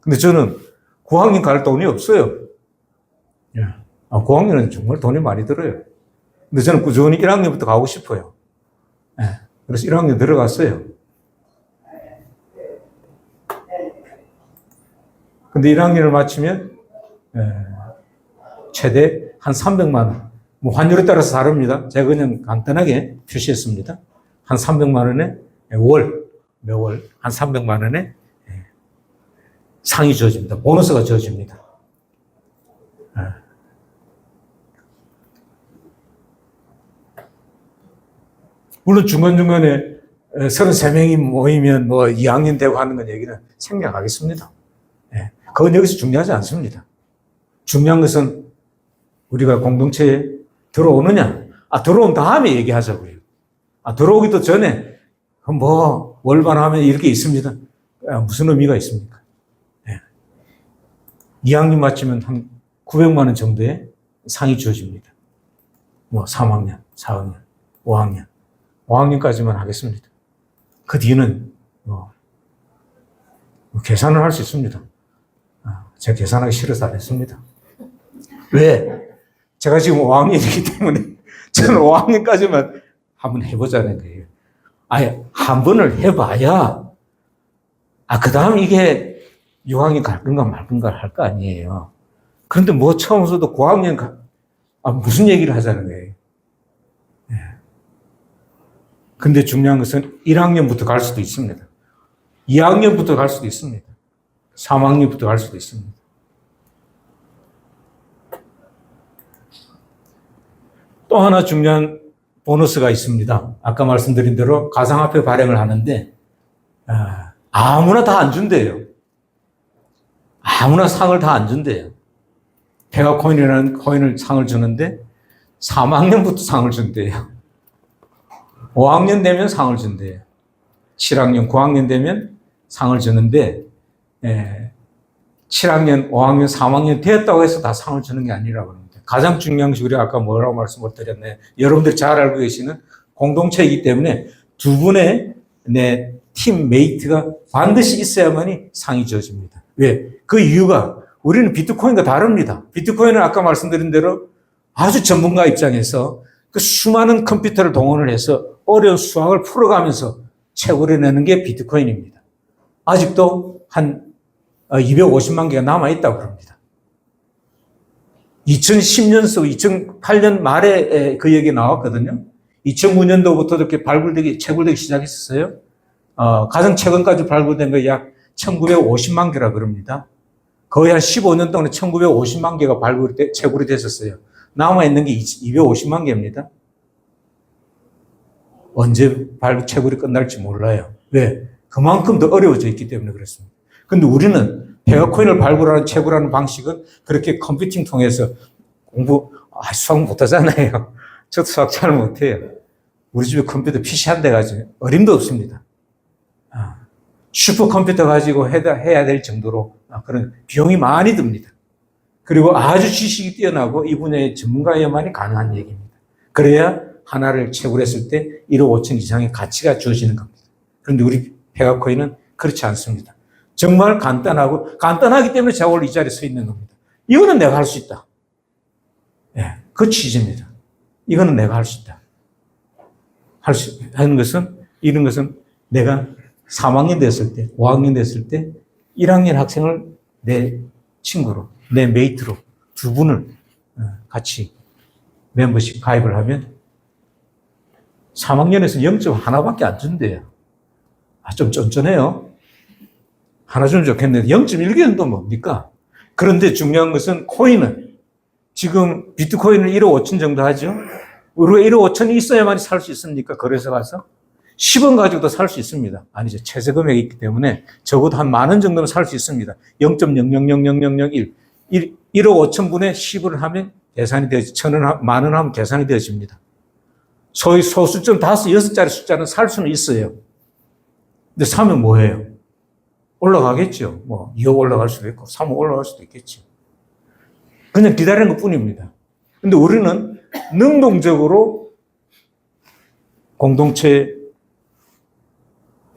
근데 저는 9학년 갈 돈이 없어요. 9학년은 정말 돈이 많이 들어요. 근데 저는 꾸준히 1학년부터 가고 싶어요. 그래서 1학년 들어갔어요. 근데 1학년을 마치면 최대 한 300만 원. 환율에 따라서 다릅니다. 제가 그냥 간단하게 표시했습니다. 한 300만 원에 매월 한 300만 원에 상이 주어집니다. 보너스가 주어집니다. 물론 중간중간에 33명이 모이면 2학년 되고 하는 건 얘기는 생략하겠습니다. 그건 여기서 중요하지 않습니다. 중요한 것은 우리가 공동체에 들어오느냐, 들어온 다음에 얘기하자고요. 들어오기도 전에 월반하면 이렇게 있습니다. 무슨 의미가 있습니까? 2학년 마치면 한 900만 원 정도의 상이 주어집니다. 3학년, 4학년, 5학년. 5학년까지만 하겠습니다. 그 뒤는 계산을 할 수 있습니다. 제가 계산하기 싫어서 안 했습니다. 왜? 제가 지금 5학년이기 때문에 저는 5학년까지만 한번 해보자는 거예요. 아예 한 번을 해봐야, 그 다음 이게 6학년 갈 건가 말 건가 할 거 아니에요. 그런데 뭐 처음부터 9학년 무슨 얘기를 하자는 거예요. 예. 근데 중요한 것은 1학년부터 갈 수도 있습니다. 2학년부터 갈 수도 있습니다. 3학년부터 갈 수도 있습니다. 또 하나 중요한 보너스가 있습니다. 아까 말씀드린 대로 가상화폐 발행을 하는데 아무나 다 안 준대요. 아무나 상을 다 안 준대요. 페가코인이라는 코인을 상을 주는데 3학년부터 상을 준대요. 5학년 되면 상을 준대요. 7학년, 9학년 되면 상을 주는데 7학년, 5학년, 3학년 되었다고 해서 다 상을 주는 게 아니라고 합니다. 가장 중요한 것이 우리가 아까 뭐라고 말씀을 드렸나요? 여러분들이 잘 알고 계시는 공동체이기 때문에 두 분의 팀메이트가 반드시 있어야만이 상이 주어집니다. 왜? 그 이유가 우리는 비트코인과 다릅니다. 비트코인은 아까 말씀드린 대로 아주 전문가 입장에서 그 수많은 컴퓨터를 동원을 해서 어려운 수학을 풀어가면서 채굴해 내는 게 비트코인입니다. 아직도 한 250만 개가 남아있다고 합니다. 2010년서 2008년 말에 그 얘기 나왔거든요. 2009년도부터 이렇게 채굴되기 시작했었어요. 가장 최근까지 발굴된 거 약 1950만 개라 그럽니다. 거의 한 15년 동안에 1950만 개가 채굴이 됐었어요. 남아있는 게 250만 개입니다. 언제 채굴이 끝날지 몰라요. 왜? 그만큼 더 어려워져 있기 때문에 그렇습니다. 근데 우리는 페가코인을 발굴하는, 채굴하는 방식은 그렇게 컴퓨팅 통해서 수학 못하잖아요. 저도 수학 잘 못해요. 우리 집에 컴퓨터 PC 한 대 가지고 어림도 없습니다. 슈퍼컴퓨터 가지고 해야 될 정도로 그런 비용이 많이 듭니다. 그리고 아주 지식이 뛰어나고 이 분야의 전문가여만이 가능한 얘기입니다. 그래야 하나를 채굴했을 때 1억 5천 이상의 가치가 주어지는 겁니다. 그런데 우리 페가코인은 그렇지 않습니다. 정말 간단하기 때문에 제가 오늘 이 자리에 서 있는 겁니다. 이거는 내가 할 수 있다. 그 취지입니다. 이거는 내가 할 수 있다. 이런 것은 내가 3학년 됐을 때, 5학년 됐을 때 1학년 학생을 내 친구로, 내 메이트로 두 분을 같이 멤버십 가입을 하면 3학년에서 0.1밖에 안 준대요. 좀 쫀쫀해요. 하나 좀 좋겠는데 0.1개는 뭡니까? 그런데 중요한 것은 코인은 지금 비트코인은 1억 5천 정도 하죠. 우리가 1억 5천이 있어야만 살 수 있습니까? 거래소 가서 10원 가지고도 살 수 있습니다. 아니죠. 최저 금액이 있기 때문에 적어도 한 10,000원 정도는 살 수 있습니다. 0.000001 1억 5천 분의 10을 하면 계산이 되어지, 1,000원, 10,000원 하면 계산이 되어집니다. 소위 소수점 5, 6자리 숫자는 살 수는 있어요. 근데 사면 뭐예요? 올라가겠죠. 2억 올라갈 수도 있고 3억 올라갈 수도 있겠죠. 그냥 기다리는 것 뿐입니다. 근데 우리는 능동적으로 공동체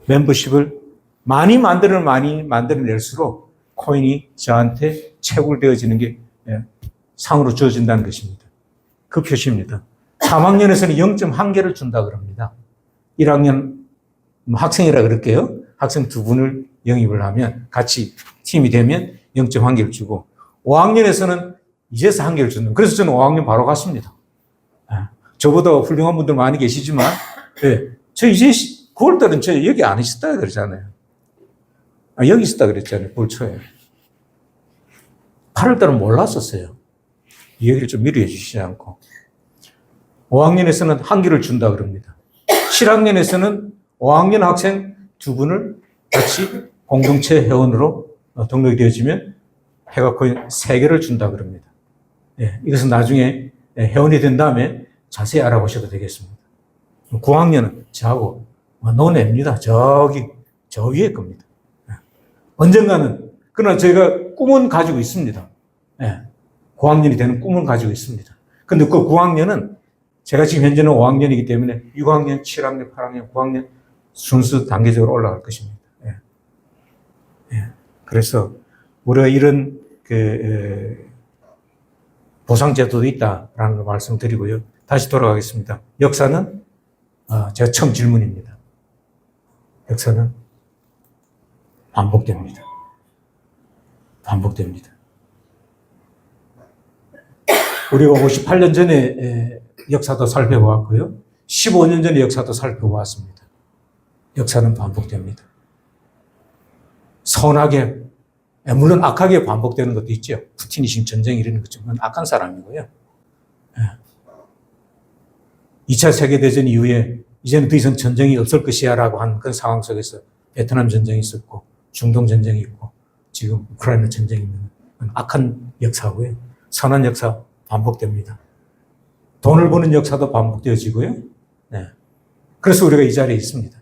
멤버십을 많이 만들어낼수록 코인이 저한테 채굴되어지는 게 상으로 주어진다는 것입니다. 그 표시입니다. 3학년에서는 0.1개를 준다 그럽니다. 1학년 학생이라 그럴게요. 학생 두 분을 영입을 하면 같이 팀이 되면 0.1개를 주고 5학년에서는 이제서 1개를 준다. 그래서 저는 5학년 바로 갔습니다. 저보다 훌륭한 분들 많이 계시지만 저 이제 9월달은 저 여기 안 있었다 그러잖아요. 여기 있었다 그랬잖아요. 9월 초에. 8월달은 몰랐었어요. 이 얘기를 좀 미리 해주시지 않고. 5학년에서는 1개를 준다 그럽니다. 7학년에서는 5학년 학생 두 분을 같이 공동체 회원으로 등록이 되어지면 페가코인 3개를 준다 그럽니다. 이것은 나중에 회원이 된 다음에 자세히 알아보셔도 되겠습니다. 9학년은 저하고 논앱니다. 저 위에 겁니다. 언젠가는, 그러나 저희가 꿈은 가지고 있습니다. 9학년이 되는 꿈은 가지고 있습니다. 근데 그 9학년은 제가 지금 현재는 5학년이기 때문에 6학년, 7학년, 8학년, 9학년 순수 단계적으로 올라갈 것입니다. 그래서 우리가 이런 보상제도도 있다라는 걸 말씀드리고요. 다시 돌아가겠습니다. 역사는 제가 처음 질문입니다. 역사는 반복됩니다. 반복됩니다. 우리가 58년 전에 역사도 살펴보았고요. 15년 전의 역사도 살펴보았습니다. 역사는 반복됩니다. 선하게, 물론 악하게 반복되는 것도 있죠. 푸틴이 지금 전쟁 이러는 것처럼 악한 사람이고요. 2차 세계대전 이후에 이제는 더 이상 전쟁이 없을 것이야 라고 하는 그런 상황 속에서 베트남 전쟁이 있었고 중동 전쟁이 있고 지금 우크라이나 전쟁이 있는 악한 역사고요. 선한 역사 반복됩니다. 돈을 버는 역사도 반복되어지고요. 네. 그래서 우리가 이 자리에 있습니다.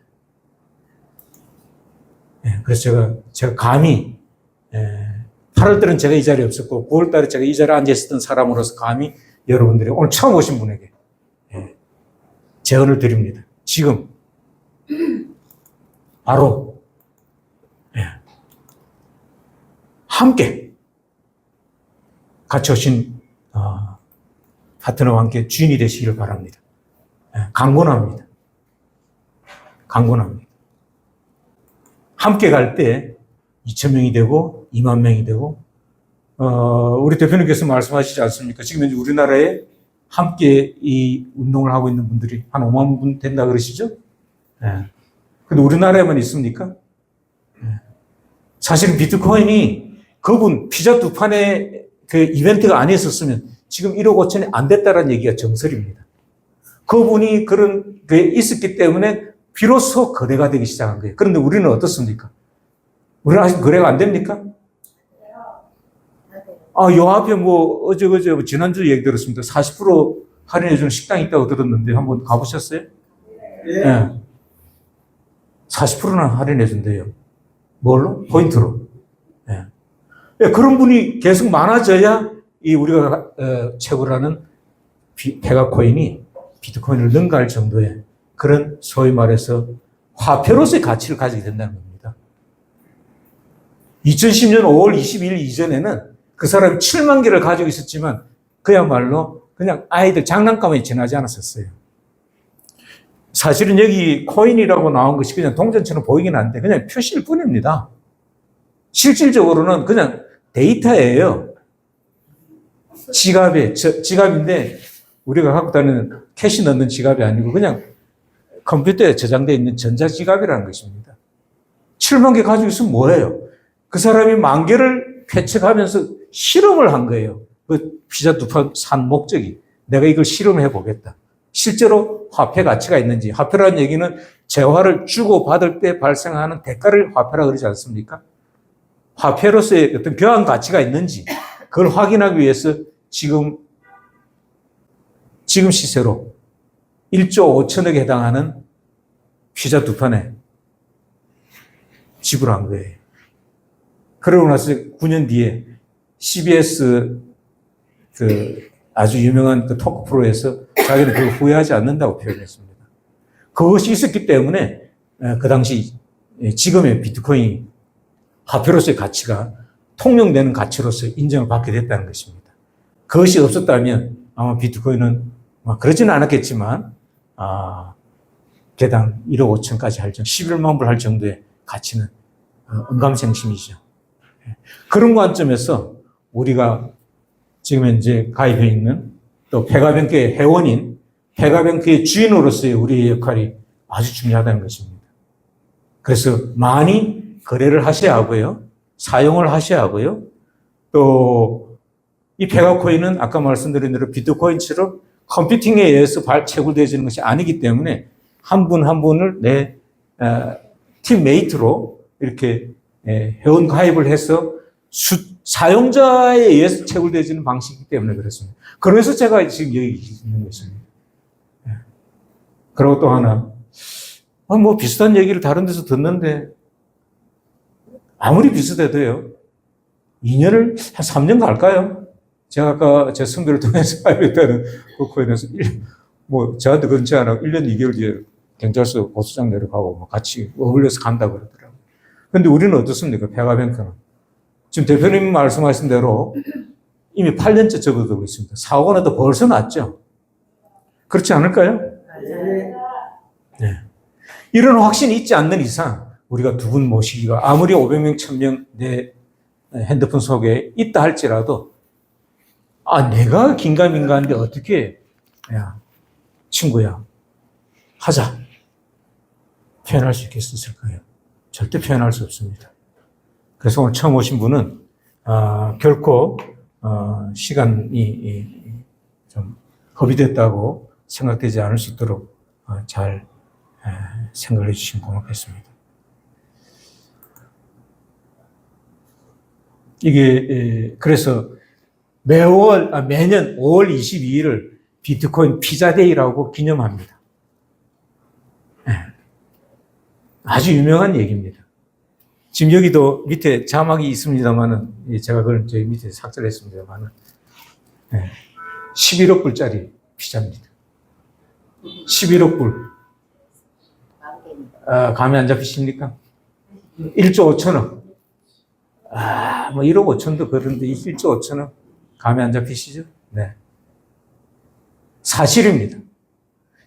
네. 그래서 제가 감히 8월 달은 제가 이 자리에 없었고 9월 달에 제가 이 자리에 앉아있었던 사람으로서 감히 여러분들이 오늘 처음 오신 분에게 제언을 드립니다. 지금 바로 함께 같이 오신 파트너와 함께 주인이 되시기를 바랍니다. 강권합니다. 강권합니다. 함께 갈 때 2,000명이 되고 2만 명이 되고 우리 대표님께서 말씀하시지 않습니까? 지금 현재 우리나라에 함께 이 운동을 하고 있는 분들이 한 5만 분 된다 그러시죠? 근데 우리나라에만 있습니까? 사실은 비트코인이 그분 피자 두 판의 그 이벤트가 아니었었으면 지금 1억 5천이 안 됐다는 얘기가 정설입니다. 그분이 그런 게 있었기 때문에 비로소 거래가 되기 시작한 거예요. 그런데 우리는 어떻습니까? 우리는 아직 거래가 안 됩니까? 요 앞에 어제 지난주 얘기 들었습니다. 40% 할인해주는 식당이 있다고 들었는데 한번 가보셨어요? 네. 40%나 할인해준대요. 뭘로? 포인트로. 네. 그런 분이 계속 많아져야 이 우리가 채굴하는 페가코인이 비트코인을 능가할 정도의 그런 소위 말해서 화폐로서의 가치를 가지게 된다는 겁니다. 2010년 5월 22일 이전에는 그 사람이 7만 개를 가지고 있었지만 그야말로 그냥 아이들 장난감에 지나지 않았었어요. 사실은 여기 코인이라고 나온 것이 그냥 동전처럼 보이긴 한데 그냥 표시일 뿐입니다. 실질적으로는 그냥 데이터예요. 지갑인데 우리가 갖고 다니는 캐시 넣는 지갑이 아니고 그냥 컴퓨터에 저장되어 있는 전자지갑이라는 것입니다. 7만 개 가지고 있으면 뭐예요? 그 사람이 1만 개를 쾌척하면서 실험을 한 거예요. 그 피자 두 판 산 목적이 내가 이걸 실험해 보겠다. 실제로 화폐 가치가 있는지, 화폐라는 얘기는 재화를 주고 받을 때 발생하는 대가를 화폐라고 그러지 않습니까? 화폐로서의 어떤 교환 가치가 있는지 그걸 확인하기 위해서 지금 시세로 1조 5천억에 해당하는 피자 두 판에 지불한 거예요. 그러고 나서 9년 뒤에 CBS 그 아주 유명한 그 토크 프로에서 자기는 그걸 후회하지 않는다고 표현했습니다. 그것이 있었기 때문에 그 당시 지금의 비트코인 화폐로서의 가치가 통용되는 가치로서 인정을 받게 됐다는 것입니다. 그것이 없었다면 아마 비트코인은 그러지는 않았겠지만 개당 1억 5천까지 할 정도, 11만 불 할 정도의 가치는 언감생심이죠. 그런 관점에서 우리가 지금 현재 가입해 있는 또 페가뱅크의 회원인 페가뱅크의 주인으로서의 우리의 역할이 아주 중요하다는 것입니다. 그래서 많이 거래를 하셔야 하고요. 사용을 하셔야 하고요. 또 이 페가코인은 아까 말씀드린 대로 비트코인처럼 컴퓨팅에 의해서 채굴되어지는 것이 아니기 때문에 한 분 한 분을 내 팀메이트로 이렇게 회원 가입을 해서 사용자에 의해서 채굴되어지는 방식이기 때문에 그렇습니다. 그래서 제가 지금 여기 있는 것입니다. 그리고 또 하나, 비슷한 얘기를 다른 데서 듣는데 아무리 비슷해도요, 2년을 한 3년 갈까요? 제가 아까 제 선배를 통해서 가입했다는 그 코인에서 저한테 그렇지 않아 1년 2개월 뒤에 경찰서 고소장 내려가고 같이 어울려서 간다고 그러더라고요. 근데 우리는 어떻습니까? 페가뱅크는. 지금 대표님 말씀하신 대로 이미 8년째 접어들고 있습니다. 사고가 나도 벌써 났죠. 그렇지 않을까요? 네. 이런 확신이 있지 않는 이상 우리가 두 분 모시기가 아무리 500명, 1000명 내 핸드폰 속에 있다 할지라도 내가 긴가민가한데 어떻게 야 친구야 하자 표현할 수 있겠을까요? 절대 표현할 수 없습니다. 그래서 오늘 처음 오신 분은 결코 시간이 좀 허비됐다고 생각되지 않을 수 있도록 잘 생각을 해주시면 고맙겠습니다. 이게 그래서 매년 5월 22일을 비트코인 피자데이라고 기념합니다. 아주 유명한 얘기입니다. 지금 여기도 밑에 자막이 있습니다만은 제가 그걸 저희 밑에 삭제를 했습니다만은 11억 불짜리 피자입니다. 11억 불. 감이 안 잡히십니까? 1조 5천억. 뭐 1억 5천도 그런데 1조 5천억. 감이 안 잡히시죠? 네. 사실입니다.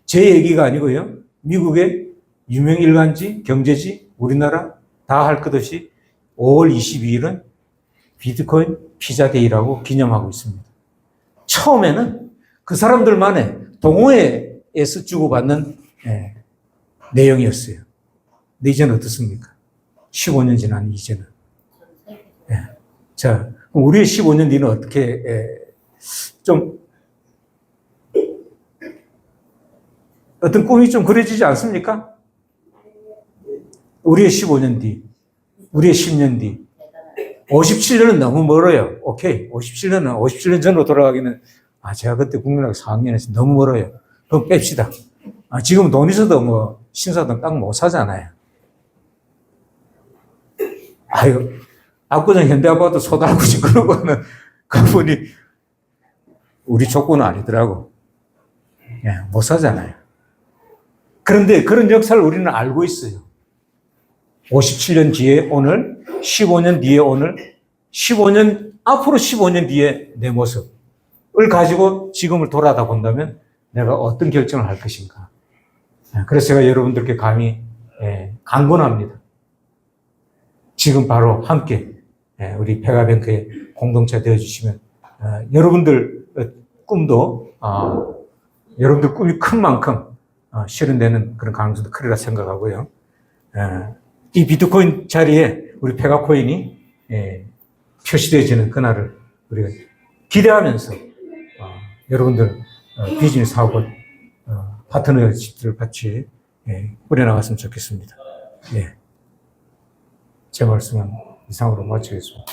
제 얘기가 아니고요. 미국의 유명 일간지, 경제지, 우리나라 다 할 것 없이 5월 22일은 비트코인 피자데이라고 기념하고 있습니다. 처음에는 그 사람들만의 동호회에서 주고받는 내용이었어요. 근데 이제는 어떻습니까? 15년 지난 이제는. 자, 그럼 우리의 15년 뒤는 어떻게 좀 어떤 꿈이 좀 그려지지 않습니까? 우리의 15년 뒤, 우리의 10년 뒤, 57년은 너무 멀어요. 오케이, 57년 전으로 돌아가기는 제가 그때 국민학교 4학년에서 너무 멀어요. 그럼 뺍시다. 지금 돈 있어도 뭐 신사동 땅 못 사잖아요. 압구정 현대아파트 소달구지 그러고 하는 그분이 우리 족구는 아니더라고. 못 사잖아요. 그런데 그런 역사를 우리는 알고 있어요. 57년 뒤에 오늘, 15년 뒤에 오늘, 앞으로 15년 뒤에 내 모습을 가지고 지금을 돌아다 본다면 내가 어떤 결정을 할 것인가. 그래서 제가 여러분들께 감히 강권합니다. 지금 바로 함께 우리 페가뱅크의 공동체 되어주시면 여러분들 꿈도 여러분들 꿈이 큰 만큼 실현되는 그런 가능성도 크리라 생각하고요. 이 비트코인 자리에 우리 페가코인이 표시되어지는 그날을 우리가 기대하면서 여러분들 비즈니스하고 파트너십들을 같이 꾸려나갔으면 좋겠습니다. 제 말씀은 이상으로 마치겠습니다.